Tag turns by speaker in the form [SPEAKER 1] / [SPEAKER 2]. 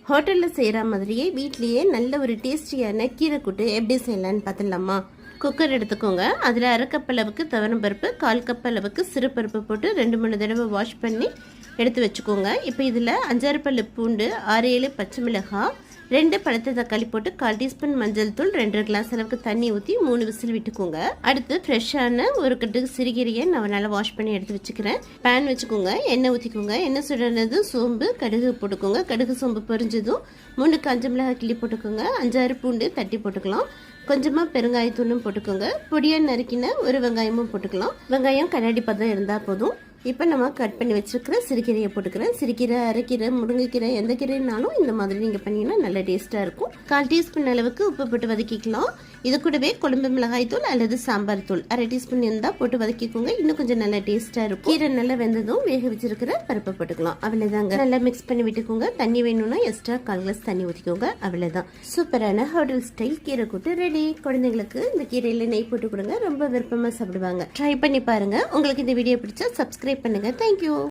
[SPEAKER 1] ஹோட்டலில் செய்கிற மாதிரியே வீட்லேயே நல்ல ஒரு டேஸ்டியான கீரை கூட்டு எப்படி செய்யலான்னு பார்த்துடலாமா? குக்கர் எடுத்துக்கோங்க. அதில் அரை கப் அளவுக்கு துவரம் பருப்பு, 1/4 கப் அளவுக்கு சிறுபருப்பு போட்டு 2-3 தடவை வாஷ் பண்ணி எடுத்து வச்சுக்கோங்க. இப்போ இதில் 5-6 பல்லு பூண்டு, 6-7 பச்சை மிளகாய், 2 பழுத்த தக்காளி போட்டு 1/4 டீஸ்பூன் மஞ்சள் தூள், 2 கிளாஸ் அளவுக்கு தண்ணி ஊற்றி 3 விசில் விட்டுக்கோங்க. அடுத்து ஃப்ரெஷ்ஷான ஒரு கட்டுக்கு சிறுகீரையை நான் நல்லா வாஷ் பண்ணி எடுத்து வச்சுக்கிறேன். பேன் வச்சுக்கோங்க, எண்ணெய் ஊற்றிக்கோங்க. எண்ணெய் சுடுறது சோம்பு, கடுகு போட்டுக்கோங்க. கடுகு சோம்பு பொரிஞ்சதும் 3 காஞ்ச மிளகாய் கிள்ளி போட்டுக்கோங்க. 5-6 பூண்டு தட்டி போட்டுக்கலாம். கொஞ்சமாக பெருங்காயத்தூளும் போட்டுக்கோங்க. பொடியாக நறுக்கின ஒரு வெங்காயமும் போட்டுக்கலாம். வெங்காயம் கண்ணாடி பதம் இருந்தால் போதும். இப்போ நம்ம கட் பண்ணி வச்சுருக்கிற சிறுகீரையை போட்டுக்கிறேன். சிறுகீரை, அரைக்கீரை, முருங்கைக்கீரை எந்த கீரைனாலும் இந்த மாதிரி நீங்கள் பண்ணிங்கன்னா நல்ல டேஸ்ட்டாக இருக்கும். 1/4 டீஸ்பூன் அளவுக்கு உப்பு போட்டு வதக்கிக்கலாம். இது கூடவே குழம்பு மிளகாய் தூள் அல்லது சாம்பார் தூள் 1/2 டீஸ்பூன் இருந்தால் போட்டு வதக்கிக்கோங்க. இன்னும் கொஞ்சம் நல்லா டேஸ்ட்டாக இருக்கும். கீரை நல்லா வெந்ததும் வேக வச்சிருக்கிற பருப்பை போட்டுக்கலாம். அவ்வளோதாங்க. நல்லா மிக்ஸ் பண்ணி விட்டுக்கோங்க. தண்ணி வேணும்னா எக்ஸ்ட்ரா 1/4 கிளாஸ் தண்ணி ஊற்றிக்கோங்க. அவ்வளோதான். சூப்பரான ஹோட்டல் ஸ்டைல் கீரை கூட்டு ரெடி. குழந்தைங்களுக்கு இந்த கீரையில் நெய் போட்டு கொடுங்க, ரொம்ப விருப்பமாக சாப்பிடுவாங்க. ட்ரை பண்ணி பாருங்க. உங்களுக்கு இந்த வீடியோ பிடிச்சா சப்ஸ்கிரைப் பண்ணுங்க. தேங்க்யூ.